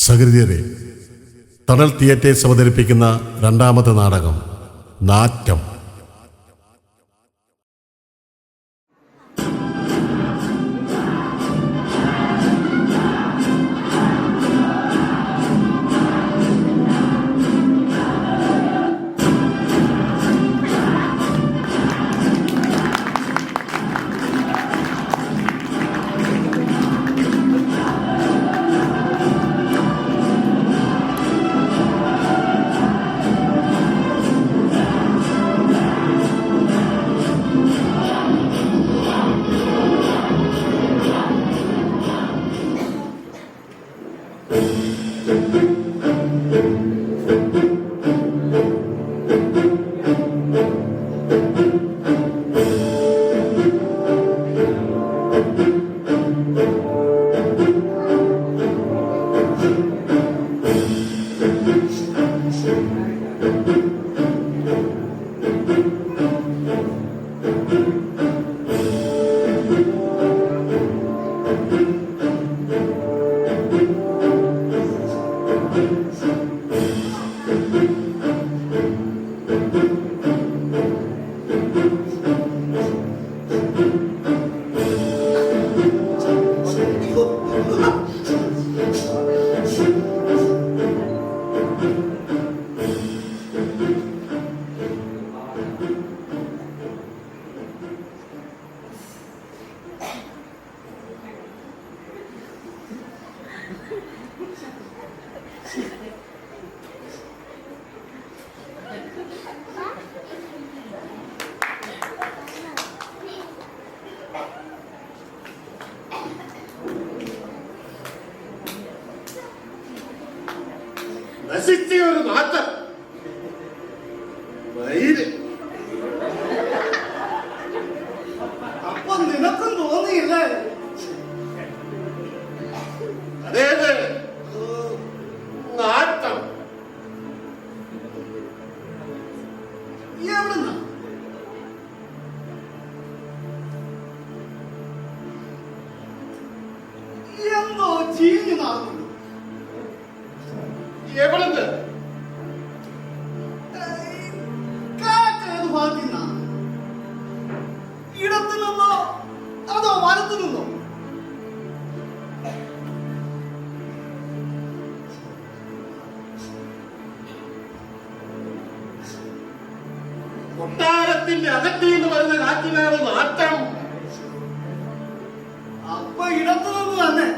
സഹൃദയരെ, തണൽ തിയേറ്റേഴ്സ് അവതരിപ്പിക്കുന്ന രണ്ടാമത്തെ നാടകം നാറ്റം. നശിച്ചൊരു നാറ്റം. അപ്പൊ നിനക്കും തോന്നിയില്ലേ? അതേത് നാറ്റം? എവിടുന്ന? എന്തോ ചീഞ്ഞു നടന്നു. എവിടുന്ന്? കാറ്റേത് ഭാഗത്തു നിന്നാ? ഇടത്തു നിന്നോ അതോ വലത്തു നിന്നോ? കൊട്ടാരത്തിന്റെ അകത്തിൽ നിന്ന് വരുന്ന കാറ്റിനാണ് നാറ്റം. അപ്പൊ ഇടത്തു നിന്ന് തന്നെ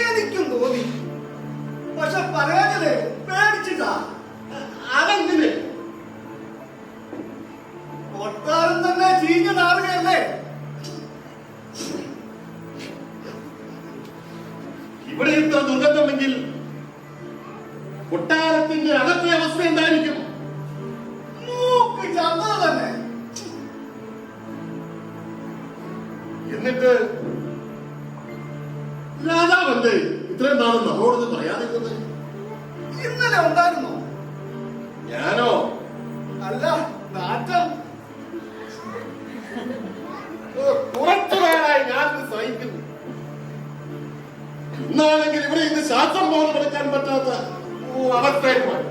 എനിക്കും തോന്നി. പക്ഷെ പറയാനല്ലേ പേടിച്ചിട്ടാ. അതെന്തിന്? കൊട്ടാരം തന്നെ ചീഞ്ഞു നാറുകയല്ലേ? ഇവിടെ ഇത്ര ദുർഗന്ധമെങ്കിൽ കൊട്ടാരത്തിന്റെ അകത്തെ അവസ്ഥ എന്തായിരിക്കും? മൂക്ക് ചത്തത് തന്നെ. എന്നിട്ട് രാജാവല്ലേ ഇത്രയും നാളും നമ്മളോടൊന്നും പറയാതിരുന്നത്? ഇന്നലെ ഉണ്ടായിരുന്നോ? ഞാനോ? അല്ല, നാറ്റം. കുറച്ചു പേരായി ഞാനിത് സഹിക്കുന്നു. ഇന്നാണെങ്കിൽ ഇവിടെ ഇന്ന് ശാസ്ത്രം പോലും എടുക്കാൻ പറ്റാത്ത അവസ്ഥയായി.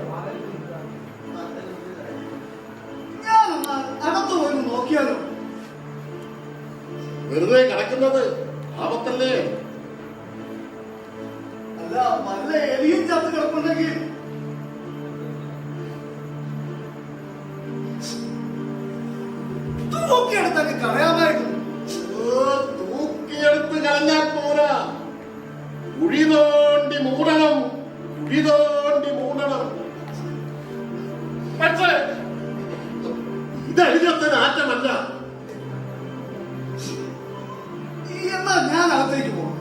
ഞാനൊന്ന് അകത്ത് പോയി നോക്കിയാലോ? വെറുതെ കിടക്കുന്നത് ആപത്തല്ലേ? അല്ല, വല്ല എലിയും ചത്ത് കിടപ്പുണ്ടെങ്കിൽ തൂക്കിയെടുത്തൊക്കെ കളയാമായിരുന്നു. തൂക്കിയെടുത്ത് കളഞ്ഞാൽ പോരാ, കുഴി തോണ്ടി മൂടണം, കുഴി തോണ്ടി മൂടണം. പക്ഷേ ഇതഴിഞ്ഞത്തെ നാറ്റമല്ല. എന്നാ ഞാൻ അകത്തേക്ക് പോകാം.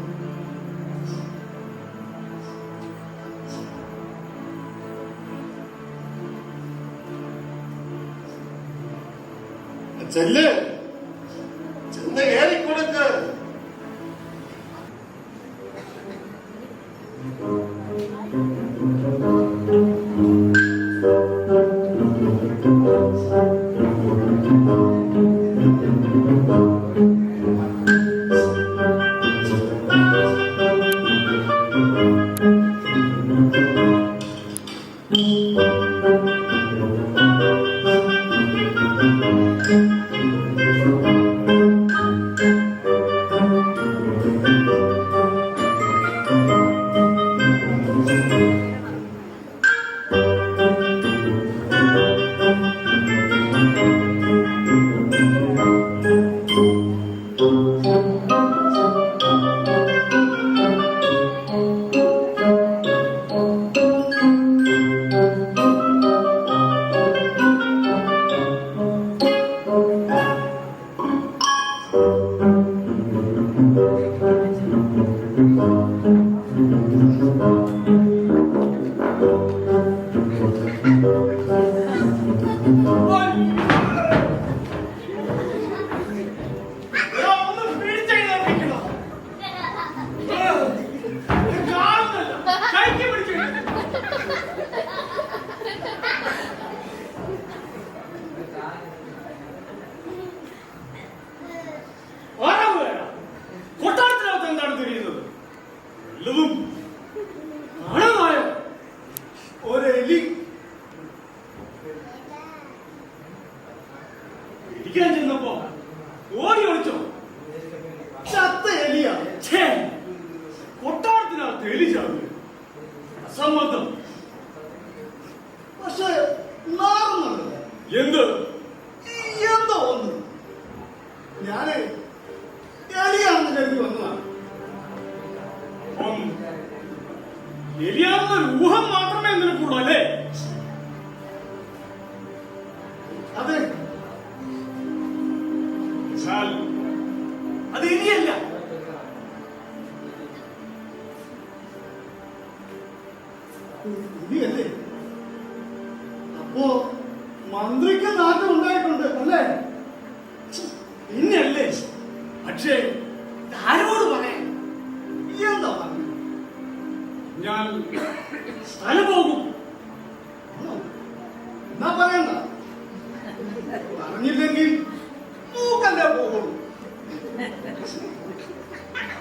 ചെല്ല്, ചെന്ന് ഏറിക്കൊടുക്ക്. കൊട്ടാരത്തിനകത്ത് എന്താണ് തിരിയുന്നത്? വല്ലതും കാണാനായോ? ഒരെലി ഇരിക്കാൻ ചെന്നപ്പോ ഓടി ഒളിച്ചോ? ചത്ത എലിയാ. ഛേ, കൊട്ടാരത്തിനകത്ത് എലിച്ചാണ് അസംബന്ധം. പക്ഷെ നാറുന്നുണ്ടല്ലോ. എന്ത്? എന്തോ ഒന്ന് ഞാന് എലിയാണെന്ന് കരുതി വന്നതാണ്. അപ്പം എലിയാണെന്നൊരു ഊഹം മാത്രമേ നിനക്കുള്ളൂ അല്ലേ? അതെ, എന്നാൽ അത് എലിയല്ല. എലിയല്ലേ? അപ്പോ മന്ത്രിക്ക് നാട്ടം ഉണ്ടായിട്ടുണ്ട് അല്ലേ? പിന്നല്ലേ? പക്ഷേ ആരോട് പറയാൻ? എന്താ പറഞ്ഞു? ഞാൻ സ്ഥലം പോകും. എന്നാ പറയണ്ട. പറഞ്ഞില്ലെങ്കിൽ മൂക്കല്ലേ പോകുള്ളൂ.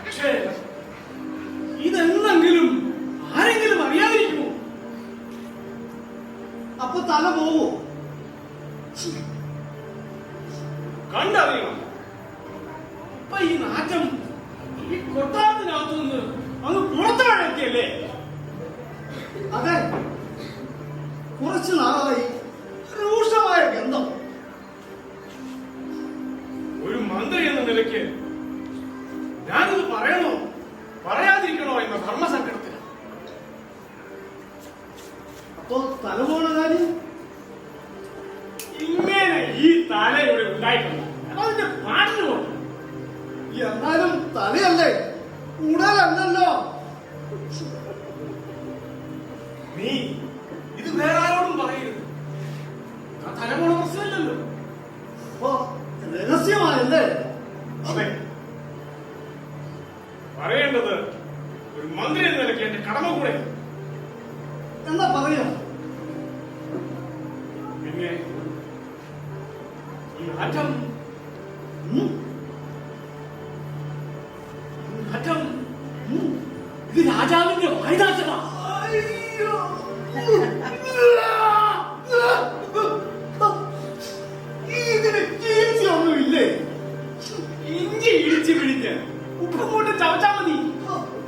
പക്ഷേ ഇതെന്തെങ്കിലും ആരെങ്കിലും അറിയാതിരിക്കുമോ? അപ്പൊ തല പോവോ? കണ്ടറിയണം. അപ്പൊ ഈ നാറ്റം ഈ കൊട്ടാരത്തിനകത്തു നിന്ന് അങ്ങ് പുറത്താഴെത്തിയല്ലേ? അതെ, കുറച്ചു നാളായി രൂക്ഷമായ ഗന്ധം. ഒരു മന്ത്രി എന്ന നിലയ്ക്ക് ഞാനിത് പറയണോ പറയാതിരിക്കണോ എന്ന ധർമ്മസങ്കടത്തിലാണ്. അപ്പൊ തല പോണ കാര്യം ഇങ്ങനെ ഈ തല ഇവിടെ ഉണ്ടായിട്ടുണ്ട്. അതിന്റെ പാട്ടിന് കൊണ്ട് എന്നാലും തലയല്ലേ, ഉടലല്ലല്ലോ. നീ ഇത് വേറെ ആരോടും പറയരുത്. ആ തല പോണ പ്രശ്നമില്ലല്ലോ. അപ്പൊ രഹസ്യമായല്ലേ? അതെ, പറയേണ്ടത് ഒരു മന്ത്രി എന്ന നിലയ്ക്ക് എന്റെ കടമ കൂടെ. എന്നാ പറയാ. പിന്നെ ഈ നാറ്റം ഉം? നാറ്റം ഇത് രാജാവിന്റെ വായുനാറ്റമാ. അയ്യോ. ഇതിന് ചികിത്സയൊന്നുമില്ലേ? ഇഞ്ചി ഇടിച്ച് പിടിച്ച് ഉപ്പ് കൊണ്ട് ചവച്ചാ മതി.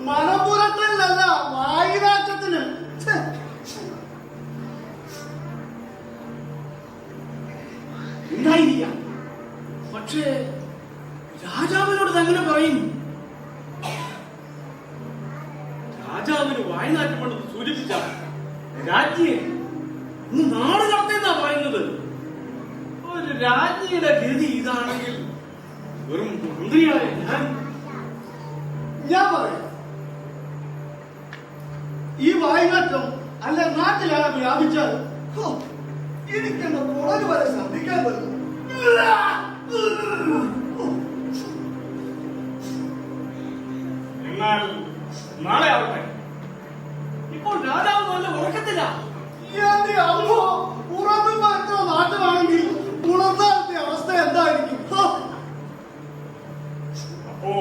മലപ്പുറത്തിലല്ല, വായുനാറ്റത്തിന്. ഉണ്ടായിരിക്കാം. പക്ഷേ രാജാവിനോട് തന്നെ പറയും. രാജാവിന് വായുനാറ്റമുണ്ടെന്ന് സൂചിപ്പിച്ച രാജ്ഞിയെ ഇന്ന് നാട് കടത്തേന്നാ പറയുന്നത്. ഒരു രാജ്ഞിയുടെ ഗതി ഇതാണെങ്കിൽ വെറും മന്ത്രിയായ ഞാൻ പറയാം, ഈ വായുനാറ്റം അല്ല നാട്ടിലാണ് വ്യാപിച്ചാൽ എനിക്കെന്റെ പുറകു വരെ ശ്രദ്ധിക്കാൻ പറ്റും. എന്നാൽ നാളെ ആവട്ടെ. ഇപ്പോൾ രാജാവ് നല്ല ഉറക്കത്തില്ല. എന്റെ അമ്മോ, ഉറങ്ങുമ്പോ എത്ര നാട്ടമാണെങ്കിൽ ഉണർന്നാലത്തെ അവസ്ഥ എന്തായിരിക്കും? അപ്പോ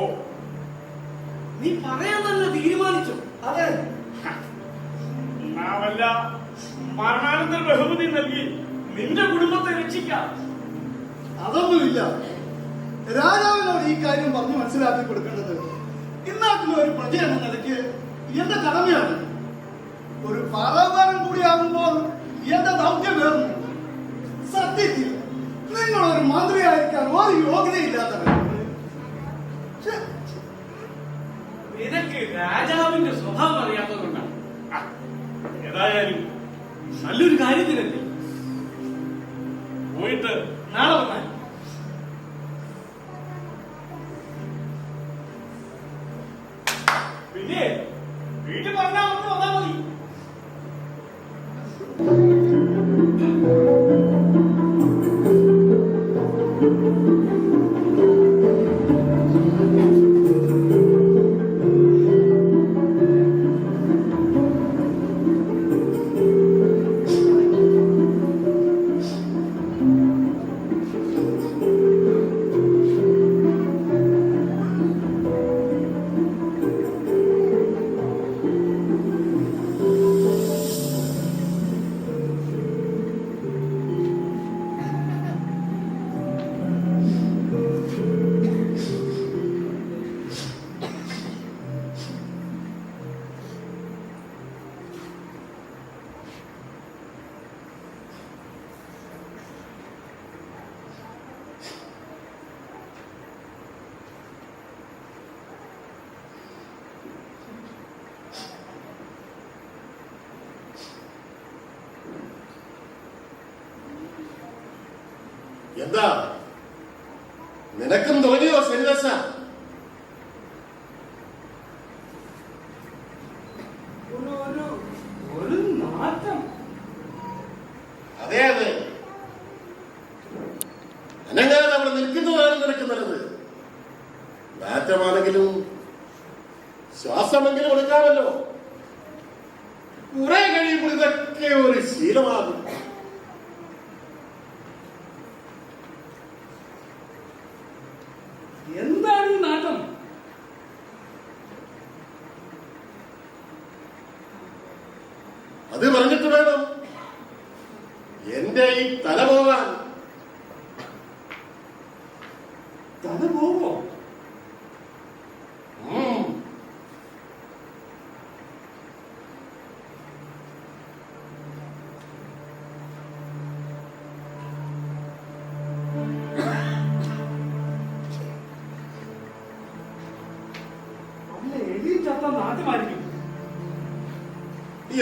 നീ പറയാൻ തന്നെ തീരുമാനിച്ചു. അതെ, വല്ല മരണാനന്തര ബഹുമതി നൽകി നിന്റെ കുടുംബത്തെ രക്ഷിക്കാം. അതൊന്നുമില്ല. രാജാവിനോട് ഈ കാര്യം പറഞ്ഞു മനസ്സിലാക്കി കൊടുക്കേണ്ടത് ഇന്നാട്ടിലെ ഒരു പ്രജ എന്ന നിലയ്ക്ക് എന്റെ കടമയാണ്. ഒരു പാറാകാരൻ കൂടിയാകുമ്പോൾ എന്റെ ദൗത്യമേറുന്നു. സത്യത്തിൽ നിങ്ങളൊരു മന്ത്രിയായിരിക്കാൻ ഒരു യോഗ്യതയില്ലാത്തവൻ. നിനക്ക് രാജാവിന്റെ സ്വഭാവം അറിയാത്തതുകൊണ്ടാണ്. ഏതായാലും നല്ലൊരു കാര്യത്തിനല്ലേ. പോയിട്ട് നാളെ വന്നാൽ പിന്നെ എനിക്ക് പറഞ്ഞാൽ ഒന്ന് വന്നാൽ മതി. എന്താ നിനക്കും തോന്നിയോ ശനിദശ? ഒരു നാറ്റം. അതെ അതെ, അനങ്ങാതെ അവിടെ നിൽക്കുന്നതാണ് നിനക്ക് നല്ലത്. നാറ്റമാണെങ്കിലും ശ്വാസമെങ്കിലും എടുക്കാമല്ലോ. കുറെ കഴിയുമ്പോൾ ഇതൊക്കെ ഒരു ശീലമാകും. എന്താണ് ഈ നാട്ടം? അത് പറഞ്ഞിട്ട് വേണം എന്റെ ഈ തല പോകാൻ. തല പോവോ? അല്ല, എലി ചത്ത നാട്ടമായിരിക്കും.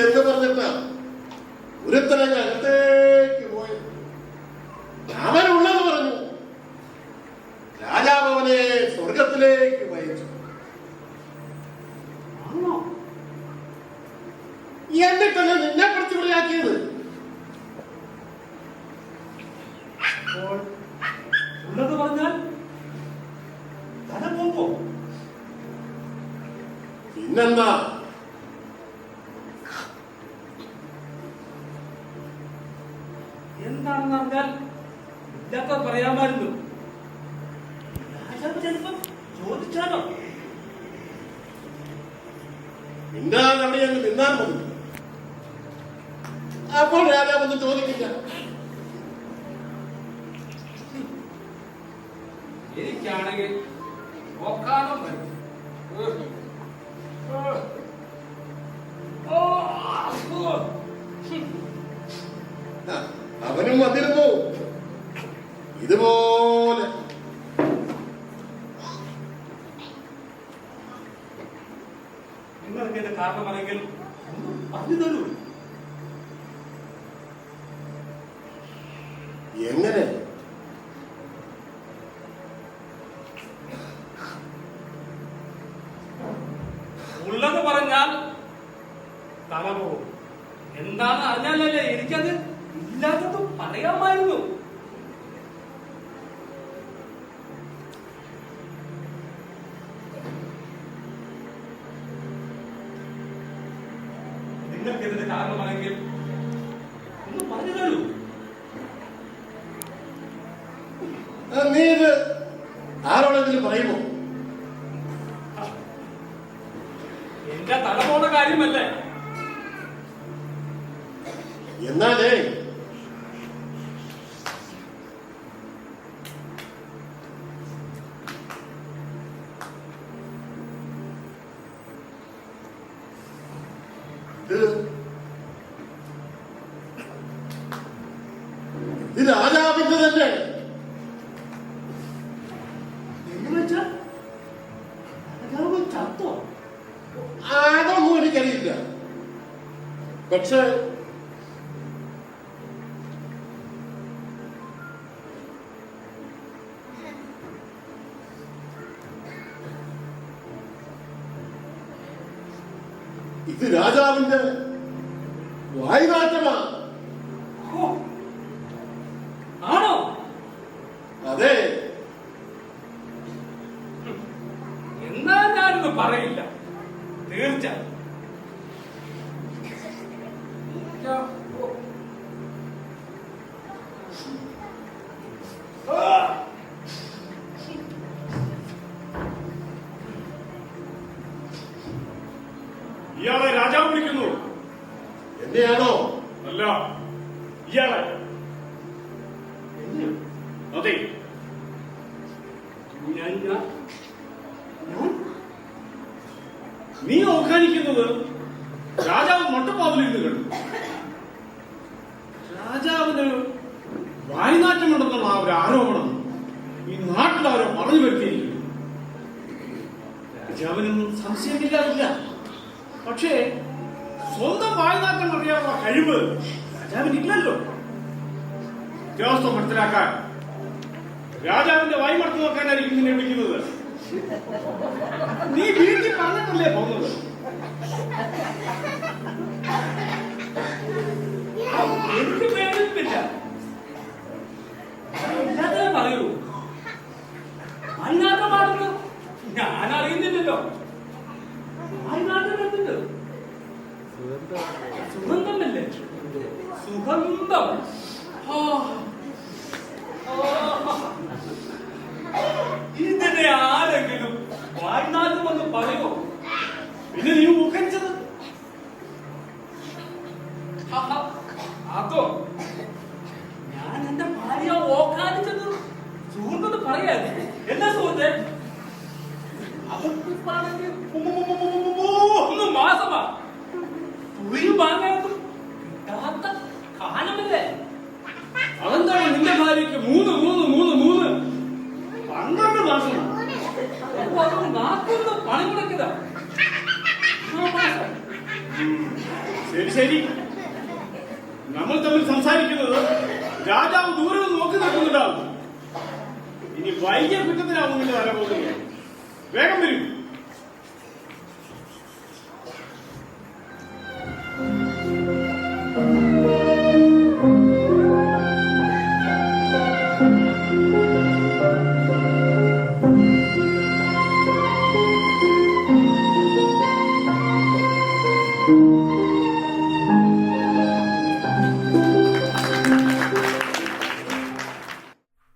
എന്ന് പറഞ്ഞിട്ടാ ഒരുത്തരങ്ങ് അകത്തേക്ക് പോയി. അവനുള്ളത് പറഞ്ഞു. രാജാവ് അവനെ സ്വർഗത്തിലേക്ക് വഹിച്ചു. ആണോ? എന്നിട്ടല്ലേ നിന്നെ പിടിച്ചു വിളിയാക്കിയത്? അപ്പോൾ ഉള്ളത് പറഞ്ഞാൽ തല പോവോ? പിന്നെന്താ? എന്താണെന്ന് അറിഞ്ഞാൽ ഇല്ലാത്ത പറയാമായിരുന്നു. രാജാവ് ചിലപ്പം ചോദിച്ചാലോ? മിണ്ടാതെ അവിടെ അങ്ങ് നിന്നാൽ മതി. അപ്പോൾ രാജാവൊന്നും ചോദിക്കില്ല. എനിക്കാണെങ്കിൽ നോക്കാനും വരും. അവനും വന്നിരുന്നു ഇതുപോലെ. നിങ്ങൾക്ക് എന്റെ കാരണമാണെങ്കിൽ പറഞ്ഞു തരൂ. എങ്ങനെ? ഉള്ളത് പറഞ്ഞാൽ തല പോകും. എന്താണെന്ന് അറിഞ്ഞാലല്ലേ എനിക്കത് ഇല്ലാത്തത് പറയാമായിരുന്നു. നിങ്ങൾക്ക് ഇതിന്റെ കാരണമാണെങ്കിൽ ഒന്ന് പറഞ്ഞു തരൂ. നീ ഇത് ആരോടെങ്കിലും പറയുമോ? എന്റെ തല പോണ കാര്യമല്ലേ? എന്നാലേ ഇത് രാജാവിന്റെ തന്നെ. എന്ന് വെച്ചാൽ രാജാവ് ചത്തോ? അതൊന്നും എനിക്കറിയില്ല. പക്ഷെ ഇത് രാജാവിന്റെ വായുനാറ്റമാണ്. ഓ, ആണോ? അതെ. എന്നാ ഞാനൊന്ന് പറയില്ല. തീർച്ച. ഇയാളെ രാജാവ് വിളിക്കുന്നു. എന്നെയാണോ? അല്ല, ഇയാളെ. അതെ, നീ ഓഖാനിക്കുന്നത് രാജാവ് മട്ടുപ്പാവിലിരുന്ന് കണ്ടു. രാജാവിന് വായുനാറ്റമുണ്ടെന്നുള്ള ആ ഒരു ആരോപണം ഈ നാട്ടിലാരോ പറഞ്ഞു വരുത്തിയിരിക്കുന്നു. രാജാവിനൊന്നും സംശയമില്ലാതില്ല. പക്ഷേ സ്വന്തം വായുനാറ്റം അറിയാനുള്ള കഴിവ് രാജാവിനില്ലല്ലോ. ഉദ്യോഗസ്ഥ മനസ്സിലാക്കാൻ രാജാവിന്റെ വായ്മടത്ത് നോക്കാനായിരിക്കും നിന്നെ വിളിക്കുന്നത്. നീ വീട്ടിൽ പറഞ്ഞിട്ടല്ലേ പോകുന്നത്? എനിക്ക് പേടിപ്പില്ല. ഇല്ലാതെ പറയൂ. വായ്നാട്ടമാണെന്ന് ഞാൻ അറിയുന്നില്ലല്ലോ. വായ്നാട്ടം എന്തുണ്ട്? സുഗന്ധമല്ലേ? സുഗന്ധം. ഇതിനെ ആരെങ്കിലും വായ്നാട്ടം എന്ന് പറയുമോ? പിന്നെ നീ മുഖിച്ചത് അതോ? ഞാൻ എന്റെ ഭാര്യ ഓക്കാനിച്ചത് സുഹൃത്തെന്ന് പറയാതെ എന്താ സുഹൃത്തെ? അവർക്കാണെങ്കിൽ 3 മാസമാ. തുളിയും വാങ്ങാനും കിട്ടാത്ത കാലമല്ലേ? അതെന്താണ് നിന്റെ ഭാര്യയ്ക്ക് 3 12 മാസമാണ്. നാക്കൊന്ന് പണി മുടക്കിയതാ. ശരി ശരി, നമ്മൾ തമ്മിൽ സംസാരിക്കുന്നത് രാജാവ് ദൂരെ നോക്കി നിൽക്കുന്നുണ്ടാവും. ഇനി വൈകിയ കുറ്റത്തിനാവും നിന്റെ വര പോകുന്നത്. വേഗം വരൂ.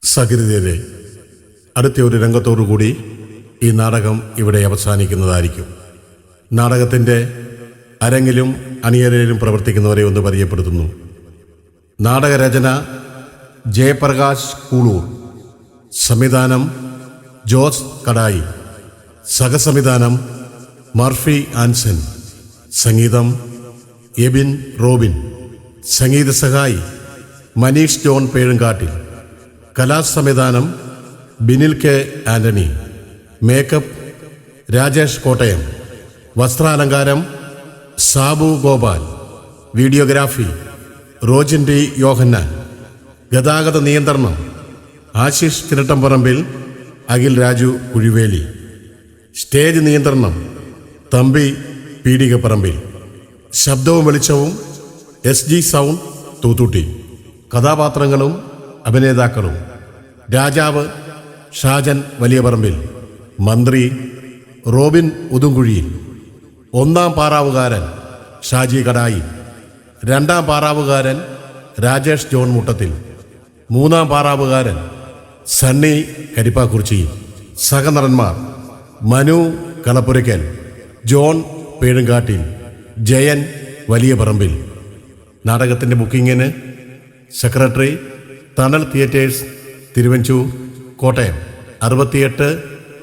സഹൃദയരെ, അടുത്ത ഒരു രംഗത്തോടുകൂടി ഈ നാടകം ഇവിടെ അവസാനിക്കുന്നതായിരിക്കും. നാടകത്തിൻ്റെ അരങ്ങിലും അണിയരയിലും പ്രവർത്തിക്കുന്നവരെ ഒന്ന് പരിചയപ്പെടുത്തുന്നു. നാടകരചന ജയപ്രകാശ് കൂളൂർ, സംവിധാനം ജോസ് കടായി, സഹസംവിധാനം മർഫി ആൻസൺ, സംഗീതം എബിൻ റോബിൻ, സംഗീത സഹായി മനീഷ് ജോൺ പേഴുങ്കാട്ടിൽ, കലാസംവിധാനം ബിനിൽ കെ ആന്റണി, മേക്കപ്പ് രാജേഷ് കോട്ടയം, വസ്ത്രാലങ്കാരം സാബു ഗോപാൽ, വീഡിയോഗ്രാഫി റോജിൻ ടി യോഹന്നാൻ, ഗതാഗത നിയന്ത്രണം ആശിഷ് ചിരട്ടംപറമ്പിൽ, അഖിൽ രാജു കുഴിവേലി, സ്റ്റേജ് നിയന്ത്രണം തമ്പി പീടികപ്പറമ്പിൽ, ശബ്ദവും വെളിച്ചവും SG സൗണ്ട് തൂത്തുട്ടി. കഥാപാത്രങ്ങളും അഭിനേതാക്കളും: രാജാവ് ഷാജൻ വലിയപറമ്പിൽ, മന്ത്രി Robin ഉതുംകുഴിയിൽ, 1-ാം പാറാവുകാരൻ Shaji kadai, 2-ാം പാറാവുകാരൻ Rajesh John Muttathil, 3-ാം പാറാവുകാരൻ Sunny കരിപ്പാക്കുറിച്ചിയിൽ. സഹനടന്മാർ: Manu Kalappurakkal, John Pezhunkattil, Jayan വലിയ പറമ്പിൽ. നാടകത്തിൻ്റെ ബുക്കിങ്ങിന് സെക്രട്ടറി തണൽ തിയേറ്റേഴ്സ്, തിരുവഞ്ചൂർ, കോട്ടയം. 68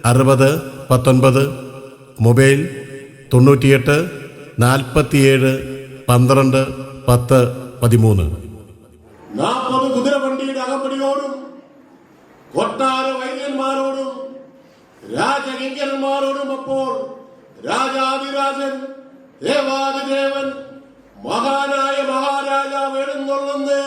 60 19, മൊബൈൽ 98 47 12 10 13. 40 കുതിരവണ്ടിയുടെ അകമ്പടിയോടും കൊട്ടാര വൈദ്യന്മാരോടും രാജകിങ്കരന്മാരോടും അപ്പോൾ രാജാതിരാജൻ ദേവാതിദേവൻ മഹാനായ മഹാരാജാവ് എഴുന്നള്ളുന്നേ.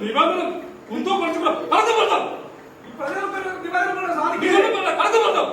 നിബന്ധന കുന്തോ കുറച്ചുകൂടെ കടന്നു പോകാം. ഈ പ്രജകൾക്കൊരു നിബന്ധന സാധിക്കില്ല. കടന്നു പോകാം.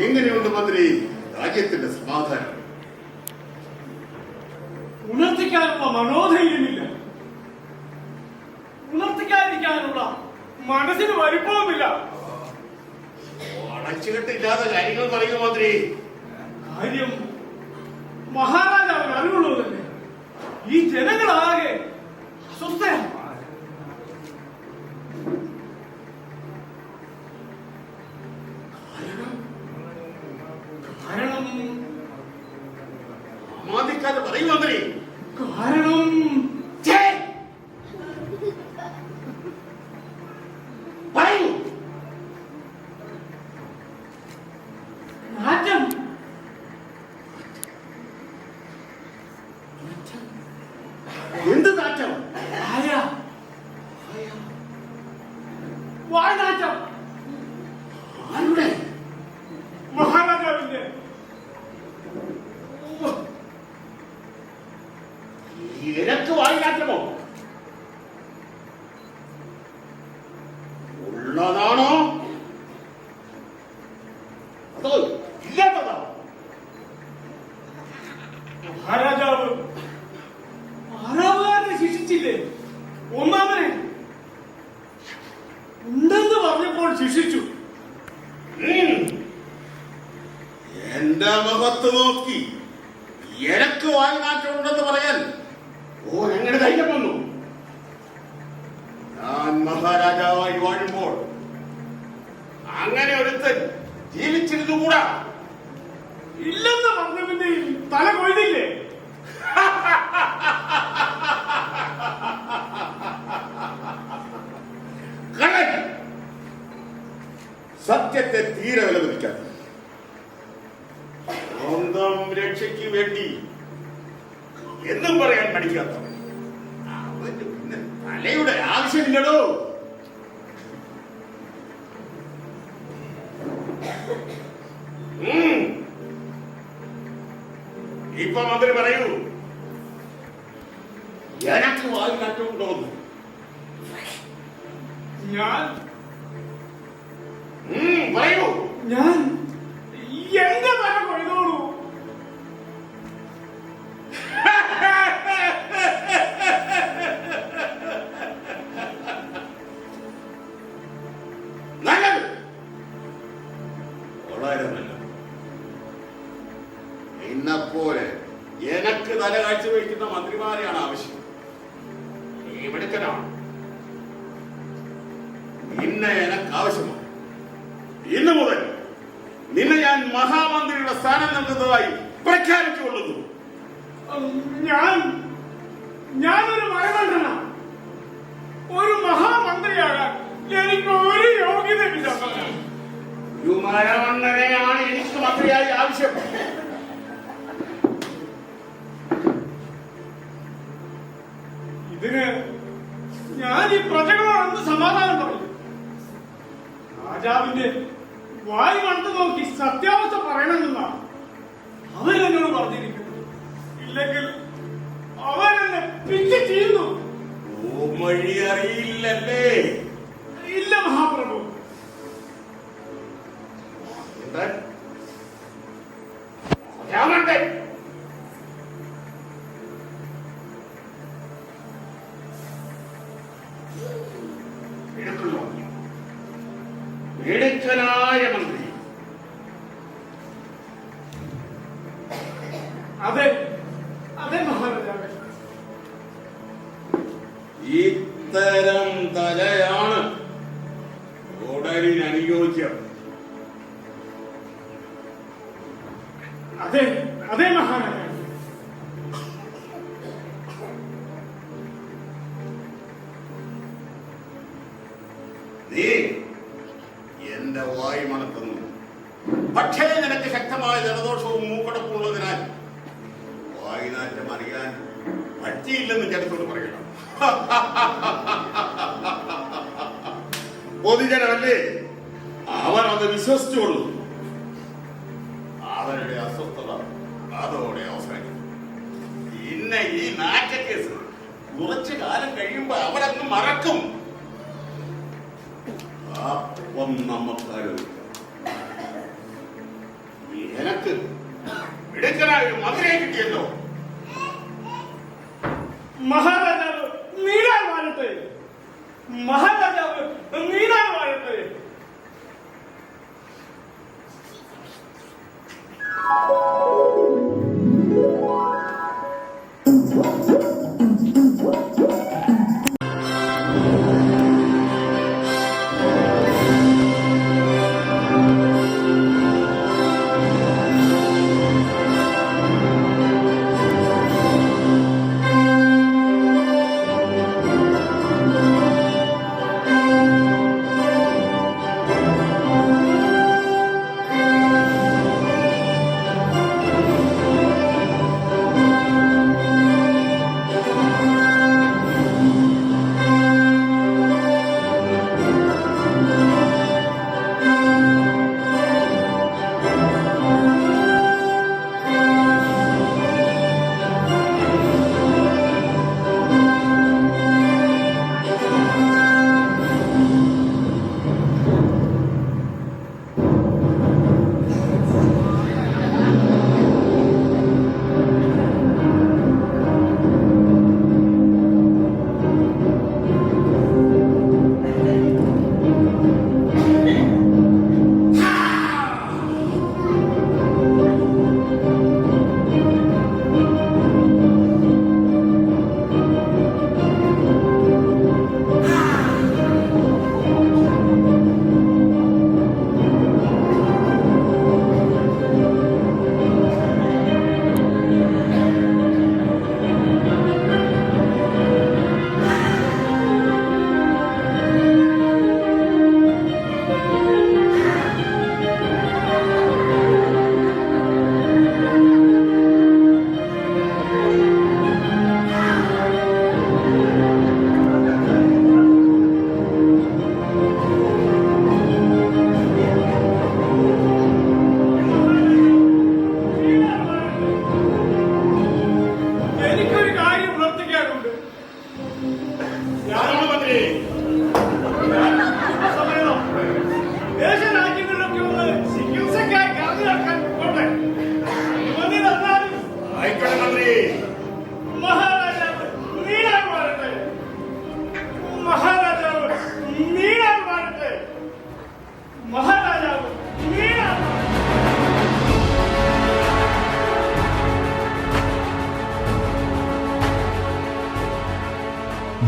എങ്ങനെയുണ്ട് മന്ത്രി രാജ്യത്തിന്റെ സമാധാനം? ഉണർത്തിക്കാനുള്ള മനോധൈര്യമില്ല. ഉണർത്തിക്കാതിരിക്കാനുള്ള മനസ്സിന് വലിപ്പവുമില്ല. അടച്ചുകെട്ടില്ലാത്ത കാര്യങ്ങൾ പറയുക മന്ത്രി. കാര്യം മഹാരാജാവിന് അറിവുള്ളതല്ലേ. ഈ ജനങ്ങളാകെ അസ്വസ്ഥയാണ്. കാരണം അമാദിക്കാതെ പറയൂ മന്ത്രി. കാരണം പറയൂ. നാറ്റം. എന്ത് നാറ്റം? വായനാറ്റം. ആരുടെ? മഹാരാജാവിന്റെ. എനക്ക് വായിനാറ്റമോ? ഉള്ളതാണോ അതോ ഇല്ലാത്തതാണോ? മഹാരാജാവ് ആറാവുകാരനെ ശിക്ഷിച്ചില്ലേ? ഒന്നാമനെ ഉണ്ടെന്ന് പറഞ്ഞപ്പോൾ ശിക്ഷിച്ചു. എന്റെ മുഖത്ത് നോക്കി എനക്ക് വായിനാറ്റം ഉണ്ടെന്ന് പറയാൻ എങ്ങനെ ധൈര്യം വന്നു? ഞാൻ മഹാരാജാവായി വാഴുമ്പോൾ അങ്ങനെ ഒരുത്തൻ ജീവിച്ചിരുന്നുകൂടാ. ഇല്ലെന്ന് പറഞ്ഞ പിന്നെ തല കൊയ്തില്ലേ? കള്ളൻ സത്യത്തെ തീരെ വിലമതിക്കാതെ സ്വന്തം രക്ഷയ്ക്ക് വേണ്ടി എന്നും പറയാൻ പഠിക്കാത്ത അവന് പിന്നെ തലയുടെ ആവശ്യമില്ലടോ. ഇപ്പൊ മന്ത്രി പറയൂ, എനക്ക് വായിനാറ്റമുണ്ടോന്ന്? ഞാൻ പറയൂ. ഞാൻ എന്റെ തല കൊയ്തോളൂ. നല്ലത്, വളരെ നല്ലത്. ഇന്നപ്പോലെ എനക്ക് തല കാഴ്ചവെക്കുന്ന മന്ത്രിമാരെയാണ് ആവശ്യം. ഇവിടുക്കനാണ് നിന്നെ എനക്ക് ആവശ്യമാണ്. ഇന്നു മുതൽ നിന്നെ ഞാൻ മഹാമന്ത്രിയുടെ സ്ഥാനം നൽകുന്നതായി പ്രഖ്യാപിച്ചുകൊള്ളുന്നു. ഞാനൊരു മരമണ്ഡന, ഒരു മഹാമന്ത്രിയാകാൻ എനിക്ക് ഒരു യോഗ്യതയില്ല. ഒരു മരമണ്ണനെയാണ് എനിക്ക് മന്ത്രിയായി ആവശ്യം. രാജാവിന്റെ വായി മണത്ത് നോക്കി സത്യാവസ്ഥ പറയണമെന്നാണ് അവൻ എന്നോട് പറഞ്ഞിരിക്കുന്നത്. ഇല്ലെങ്കിൽ അവൻ എന്നെ പിച്ച് ചെയ്യുന്നു. വഴി അറിയില്ലല്ലേ? ഇല്ല മഹാപ്രഭു. മിടുക്കനായ മന്ത്രി. അതെ അതെ മഹാരാജാവേ. ഇത്തരം തലയാണ് ഉടലിന് അനുയോജ്യം. അതെ അതെ മഹാരാജാവേ. നീ എന്റെ വായി മണക്കുന്നു. പക്ഷേ നിനക്ക് ശക്തമായ ജലദോഷവും മൂക്കടപ്പും ഉള്ളതിനാൽ വായുനാറ്റം അറിയാൻ പറ്റിയില്ലെന്ന് ജനത്തോട് പറയണം. പൊതുജനമല്ലേ, അവർ അത് വിശ്വസിച്ചുകൊള്ളു. അവരുടെ അസ്വസ്ഥത അതോടെ അവസാനിക്കും. പിന്നെ ഈ നാറ്റക്കേസ് കുറച്ചു കാലം കഴിയുമ്പോ അവരങ്ങ് മറക്കും. അപ്പം നമുക്കാലോചിക്കാം. എനക്ക് മിടുക്കനായ ഒരു മന്ത്രിയെ കിട്ടിയല്ലോ. മഹാരാജാവ് നീടാൻ വാഴട്ടെ. മഹാരാജാവ് നീടാൻ വാഴട്ടെ.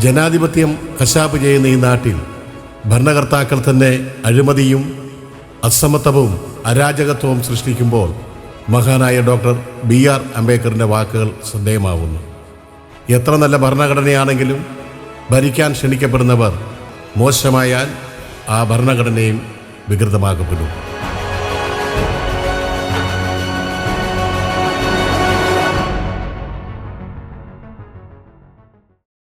ജനാധിപത്യം കശാപ്പ് ചെയ്യുന്ന ഈ നാട്ടിൽ ഭരണകർത്താക്കൾ തന്നെ അഴിമതിയും അസമത്വവും അരാജകത്വവും സൃഷ്ടിക്കുമ്പോൾ മഹാനായ ഡോക്ടർ BR അംബേദ്കറിൻ്റെ വാക്കുകൾ ശ്രദ്ധേയമാവുന്നു. എത്ര നല്ല ഭരണഘടനയാണെങ്കിലും ഭരിക്കാൻ ക്ഷണിക്കപ്പെടുന്നവർ മോശമായാൽ ആ ഭരണഘടനയും വികൃതമാക്കപ്പെടും.